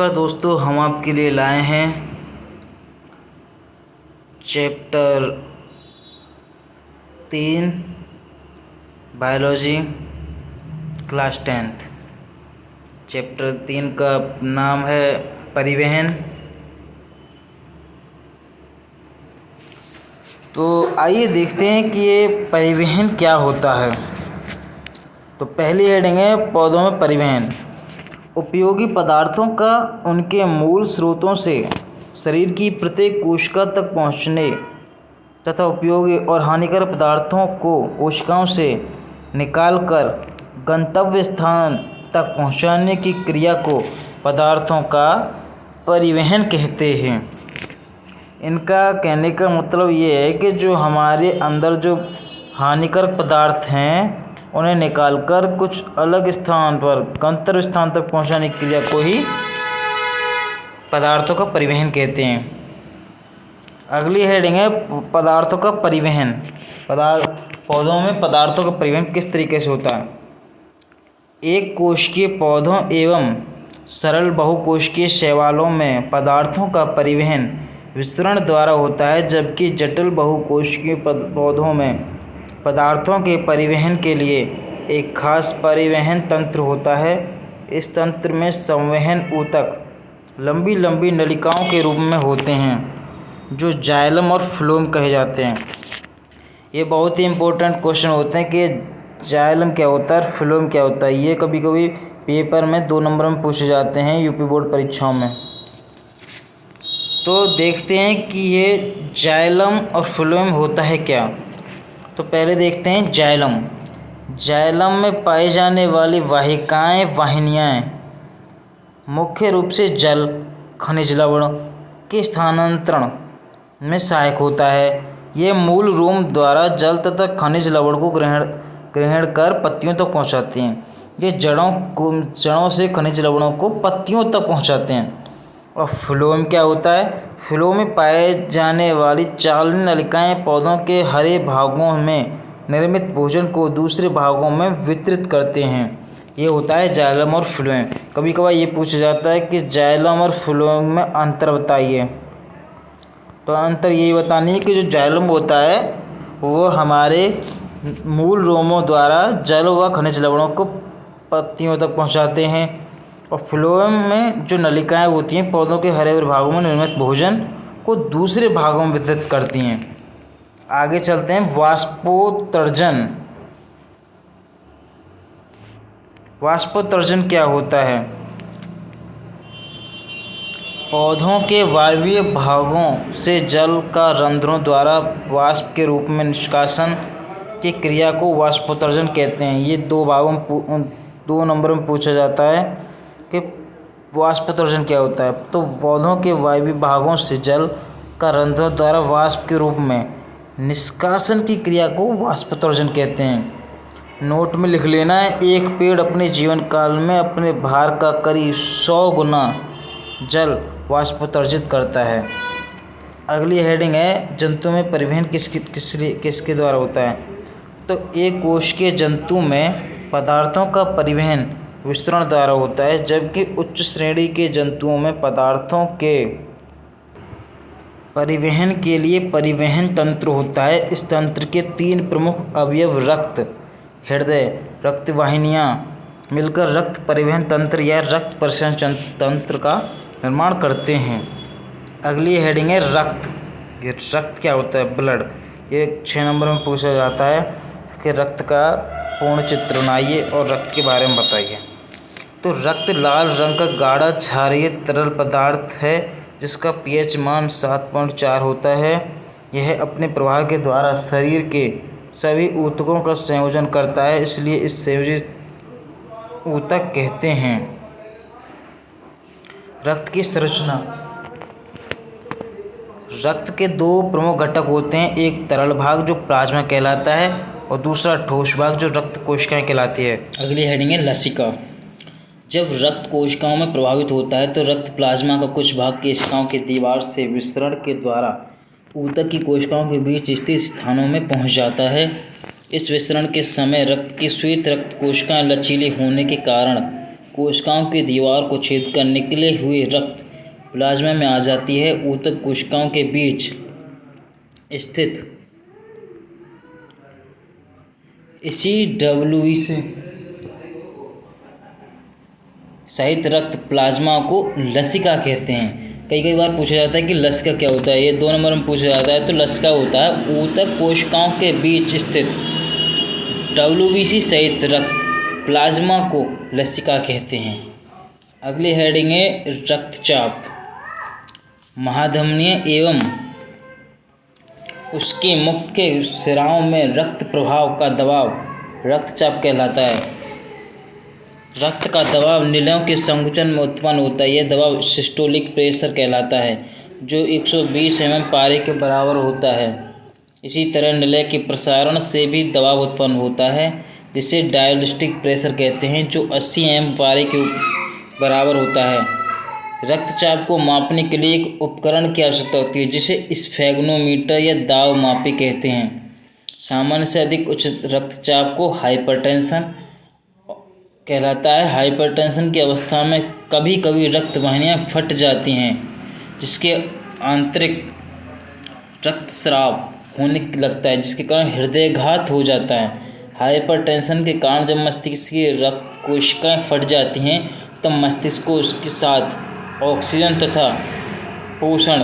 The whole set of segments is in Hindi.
नमस्कार दोस्तों, हम आपके लिए लाए हैं chapter 3 biology class 10th। Chapter 3 का नाम है परिवहन। तो आइए देखते हैं कि ये परिवहन क्या होता है। तो पहली हेडिंग है पौधों में परिवहन। उपयोगी पदार्थों का उनके मूल स्रोतों से शरीर की प्रत्येक कोशिका तक पहुंचने तथा उपयोगी और हानिकारक पदार्थों को कोशिकाओं से निकालकर गंतव्य स्थान तक पहुंचाने की क्रिया को पदार्थों का परिवहन कहते हैं। इनका कहने का मतलब ये है कि जो हमारे अंदर जो हानिकारक पदार्थ हैं उन्हें निकालकर कुछ अलग स्थान पर गंतव्य स्थान तक पहुंचाने की क्रिया को ही पदार्थों का परिवहन कहते हैं। अगली हेडिंग है पदार्थों का परिवहन। पौधों में पदार्थों का परिवहन किस तरीके से होता है। एक कोशिकीय पौधों एवं सरल बहुकोशिकीय शैवालों में पदार्थों का परिवहन विसरण द्वारा होता है, जबकि जटिल बहुकोशिकीय पौधों में पदार्थों के परिवहन के लिए एक खास परिवहन तंत्र होता है। इस तंत्र में संवहन ऊतक लंबी लंबी नलिकाओं के रूप में होते हैं, जो जाइलम और फ्लोएम कहे जाते हैं। ये बहुत ही इम्पोर्टेंट क्वेश्चन होते हैं कि जाइलम क्या होता है और फ्लोएम क्या होता है। ये कभी कभी पेपर में 2 नंबर में पूछे जाते हैं यूपी बोर्ड परीक्षाओं में। तो देखते हैं कि ये जाइलम और फ्लोएम होता है क्या। तो पहले देखते हैं जाइलम। जाइलम में पाई जाने वाली वाहिनियाँ मुख्य रूप से जल खनिज लवण के स्थानांतरण में सहायक होता है। ये मूल रोम द्वारा जल तथा खनिज लवण को ग्रहण कर पत्तियों तक पहुंचाते हैं। ये जड़ों से खनिज लवणों को पत्तियों तक पहुंचाते हैं। और फ्लोएम क्या होता है। फ्लोएम में पाए जाने वाली चालनी नलिकाएं पौधों के हरे भागों में निर्मित भोजन को दूसरे भागों में वितरित करते हैं। ये होता है जाइलम और फ्लोएम। कभी कभार ये पूछा जाता है कि जाइलम और फ्लोएम में अंतर बताइए। तो अंतर यही बतानी है कि जो जाइलम होता है वो हमारे मूल रोमों द्वारा जल व खनिज लवणों को पत्तियों तक पहुँचाते हैं। और फ्लोएम में जो नलिकाएं होती हैं पौधों के हरे भरे भागों में निर्मित भोजन को दूसरे भागों में वितरित करती हैं। आगे चलते हैं वाष्पोत्सर्जन। वाष्पोत्सर्जन क्या होता है। पौधों के वायवीय भागों से जल का रंध्रों द्वारा वाष्प के रूप में निष्कासन की क्रिया को वाष्पोत्सर्जन कहते हैं। ये 2 नंबर में पूछा जाता है कि वाष्पोत्सर्जन क्या होता है। तो पौधों के वायवीय भागों से जल का रंध्रों द्वारा वाष्प के रूप में निष्कासन की क्रिया को वाष्पोत्सर्जन कहते हैं। नोट में लिख लेना है, एक पेड़ अपने जीवन काल में अपने भार का करीब 100 गुना जल वाष्पोत्सर्जित करता है। अगली हेडिंग है जंतु में परिवहन किसके द्वारा होता है। तो एक कोशिकीय जंतु में पदार्थों का परिवहन विस्तरण द्वारा होता है, जबकि उच्च श्रेणी के जंतुओं में पदार्थों के परिवहन के लिए परिवहन तंत्र होता है। इस तंत्र के 3 प्रमुख अवयव रक्त, हृदय, रक्तवाहिनियाँ मिलकर रक्त परिवहन तंत्र या रक्त परिवहन तंत्र का निर्माण करते हैं। अगली हेडिंग है रक्त। ये रक्त क्या होता है, ब्लड। ये 6 नंबर में पूछा जाता है कि रक्त का पूर्ण चित्र बनाइए और रक्त के बारे में बताइए। तो रक्त लाल रंग का गाढ़ा क्षारीय तरल पदार्थ है, जिसका pH मान 7.4 होता है। यह अपने प्रवाह के द्वारा शरीर के सभी ऊतकों का संयोजन करता है, इसलिए इस संयोजित ऊतक कहते हैं। रक्त की संरचना। रक्त के 2 प्रमुख घटक होते हैं, एक तरल भाग जो प्लाज्मा कहलाता है और दूसरा ठोस भाग जो रक्त कोशिकाएं कहलाती है। अगली हेडिंग है लसिका। जब रक्त कोशिकाओं में प्रभावित होता है तो रक्त प्लाज्मा का कुछ भाग कोशिकाओं के दीवार से विसरण के द्वारा ऊतक की कोशिकाओं के बीच स्थित स्थानों में पहुंच जाता है। इस विसरण के समय रक्त की श्वेत रक्त कोशिकाएं लचीली होने के कारण कोशिकाओं की दीवार को छेद कर निकले हुए रक्त प्लाज्मा में आ जाती है। ऊतक कोशिकाओं के बीच स्थित इसी WBC सहित रक्त प्लाज्मा को लसिका कहते हैं। कई बार पूछा जाता है कि लसिका क्या होता है। ये 2 नंबर में पूछा जाता है। तो लसिका होता है ऊतक कोशिकाओं के बीच स्थित WBC सहित रक्त प्लाज्मा को लसिका कहते हैं। अगली हेडिंग है रक्तचाप। महाधमनियों एवं उसके मुख्य सिराओं में रक्त प्रवाह का दबाव रक्तचाप कहलाता है। रक्त का दबाव निलयों के संकुचन में उत्पन्न होता है। यह दबाव सिस्टोलिक प्रेशर कहलाता है, जो 120 mm पारे के बराबर होता है। इसी तरह निलय के प्रसारण से भी दबाव उत्पन्न होता है, जिसे डायस्टोलिक प्रेशर कहते हैं, जो 80 mm पारे के बराबर होता है। रक्तचाप को मापने के लिए एक उपकरण की आवश्यकता होती है, जिसे स्फेग्नोमीटर या दाब मापी कहते हैं। सामान्य से अधिक उच्च रक्तचाप को हाइपरटेंशन कहलाता है। हाइपरटेंशन की अवस्था में कभी कभी रक्त वाहिनियाँ फट जाती हैं, जिसके आंतरिक रक्तस्राव होने लगता है, जिसके कारण हृदयघात हो जाता है। हाइपरटेंशन के कारण जब मस्तिष्क की रक्त कोशिकाएं फट जाती हैं, तब मस्तिष्क को उसके साथ ऑक्सीजन तथा पोषण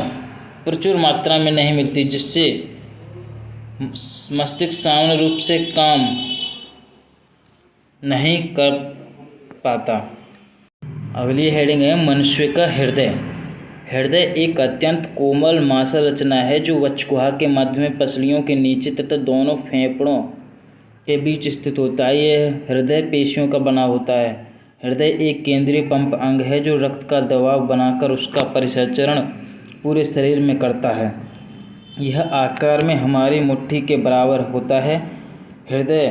प्रचुर मात्रा में नहीं मिलती, जिससे मस्तिष्क सामान्य रूप से काम नहीं कर पाता। अगली हेडिंग है मनुष्य का हृदय। हृदय एक अत्यंत कोमल मांसल रचना है, जो वक्षगुहा के मध्य में पसलियों के नीचे तथा दोनों फेफड़ों के बीच स्थित होता है। यह हृदय पेशियों का बना होता है। हृदय एक केंद्रीय पंप अंग है, जो रक्त का दबाव बनाकर उसका परिसंचरण पूरे शरीर में करता है। यह आकार में हमारी मुट्ठी के बराबर होता है। हृदय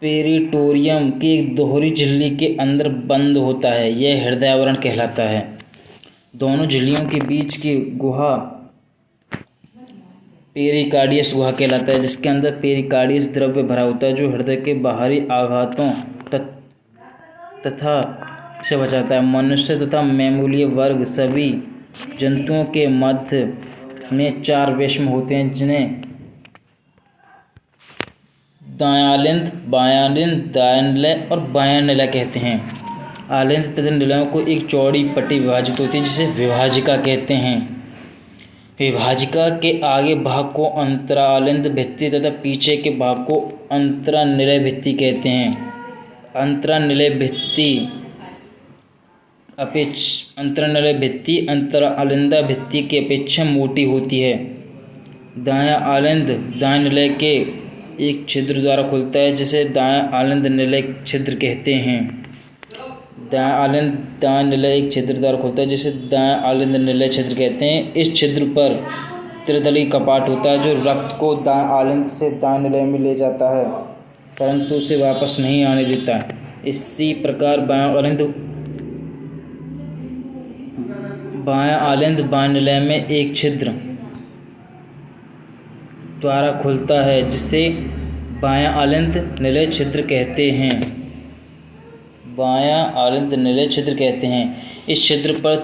पेरिटोनियम की एक दोहरी झिल्ली के अंदर बंद होता है। यह हृदय आवरण कहलाता है। दोनों झिल्लियों के बीच की गुहा पेरिकार्डियस गुहा कहलाता है, जिसके अंदर पेरिकार्डियस द्रव्य भरा होता है, जो हृदय के बाहरी आघातों तथा से बचाता है। मनुष्य तथा मैमूलीय वर्ग सभी जंतुओं के मध्य में 4 वेश्म होते हैं, जिन्हें दायालिंद, बायालिंद, दायानिलय और बायानिलय कहते हैं। आलिंद तथा निलयों को एक चौड़ी पट्टी विभाजित होती है, जिसे विभाजिका कहते हैं। विभाजिका के आगे भाग को अंतरालिंद भित्ति तथा पीछे के भाग को अंतरानिलय भित्ति कहते हैं। अंतरानिलय भित्ति अंतरालिंदा भित्ति की अपेक्षा मोटी होती है। दायां आलिंद दायानिलय के एक छिद्र द्वारा खुलता है, जिसे दायां आलिंद निलय छिद्र कहते हैं। दायां आलिंद दायानिलय एक छिद्र द्वारा खुलता है, जिसे दायां आलिंद निलय छिद्र कहते हैं। इस छिद्र पर त्रिदलीय कपाट होता है, जो रक्त को दायां आलिंद से दायानिलय में ले जाता है, परंतु उसे वापस नहीं आने देता। इसी प्रकार बायां आलिंद बायानिलय में एक छिद्र द्वारा खुलता है, जिसे बायां आलिंद निलय छिद्र कहते हैं। बायां आलिंद निलय छिद्र कहते हैं। इस छिद्र पर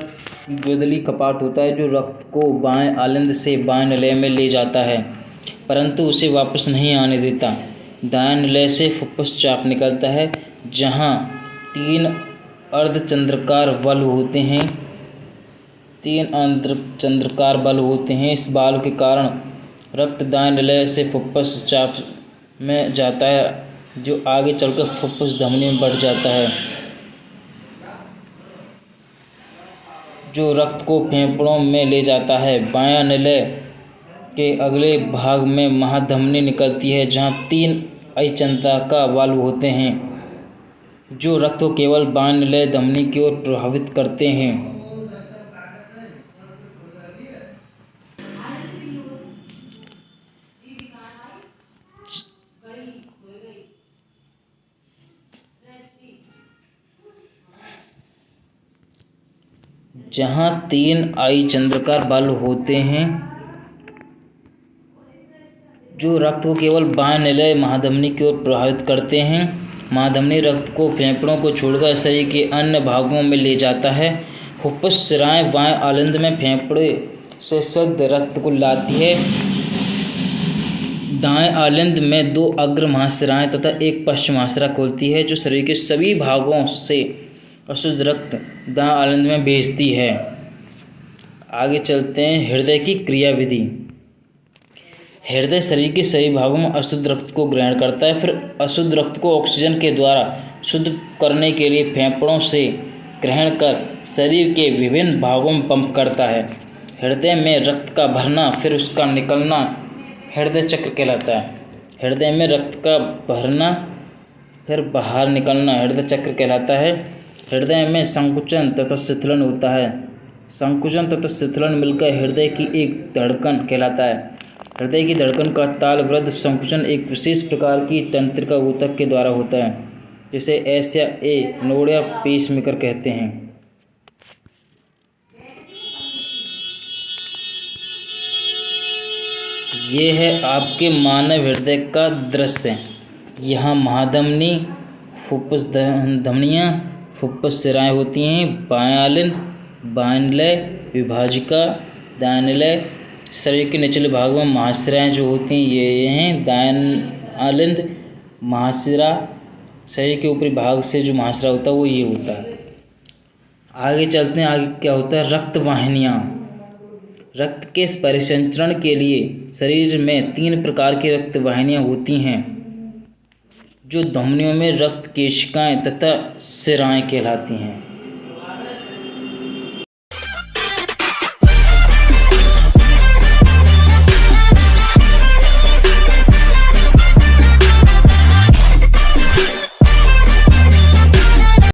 द्विदलीय कपाट होता है, जो रक्त को बाएं आलिंद से बाएं निलय में ले जाता है, परंतु उसे वापस नहीं आने देता। दायां निलय से फुफ्फुस चाप निकलता है, जहां 3 अर्धचंद्राकार बल्ब होते हैं। 3 अर्धचंद्राकार बल्ब होते हैं। इस बाल्ब के कारण रक्त दायां निलय से फुफ्फुस चाप में जाता है, जो आगे चलकर फुफ्फुस धमनी में बढ़ जाता है, जो रक्त को फेफड़ों में ले जाता है। बायां निलय के अगले भाग में महाधमनी निकलती है, जहां 3 अचंद्राकार बल्ब होते हैं, जो रक्त को केवल बायां निलय धमनी की ओर प्रभावित करते हैं। जहाँ 3 अचंद्राकार बल्ब होते हैं, जो रक्त को केवल बाएं निलय महाधमनी की ओर प्रभावित करते हैं। महाधमनी रक्त को फेफड़ों को छोड़कर शरीर के अन्य भागों में ले जाता है। फुफ्फुस सिराएं बाएं आलिंद में फेफड़े से शुद्ध रक्त को लाती है। दाएं आलिंद में 2 अग्र महाशिराएं तथा एक पश्चिम महाशिरा खोलती है, जो शरीर के सभी भागों से अशुद्ध रक्त दाएं आलिंद में भेजती है। आगे चलते हैं हृदय की क्रियाविधि। हृदय शरीर के सभी भागों में अशुद्ध रक्त को ग्रहण करता है, फिर अशुद्ध रक्त को ऑक्सीजन के द्वारा शुद्ध करने के लिए फेफड़ों से ग्रहण कर शरीर के विभिन्न भागों में पंप करता है। हृदय में रक्त का भरना फिर उसका निकलना हृदय चक्र कहलाता है। हृदय में रक्त का भरना फिर बाहर निकलना हृदय चक्र कहलाता है। हृदय में संकुचन तथा शिथिलन होता है। संकुचन तथा शिथिलन मिलकर हृदय की एक धड़कन कहलाता है। हृदय की धड़कन का ताल वृद्ध संकुचन एक विशेष प्रकार की तंत्रिका ऊतक के द्वारा होता है, जिसे एस या ए नोड या पेसमेकर कहते हैं। ये है आपके मानव हृदय का दृश्य। यहाँ महाधमनी, फुफ्फुस धमनियाँ, फुफ्फुस सिराएं होती हैं, बाएं आलिंद, बाएं निलय, विभाजिका, दाएं निलय। शरीर के निचले भाग में महाशिराएं जो होती हैं ये हैं दाएं आलिंद, महाशिरा। शरीर के ऊपरी भाग से जो महाशिरा होता है वो ये होता है। आगे चलते हैं, आगे क्या होता है, रक्त वाहिनियाँ। रक्त के परिसंचरण के लिए शरीर में 3 प्रकार की रक्त वाहिनियाँ होती हैं, जो धमनियों में रक्त केशिकाएं तथा सिराएं कहलाती हैं।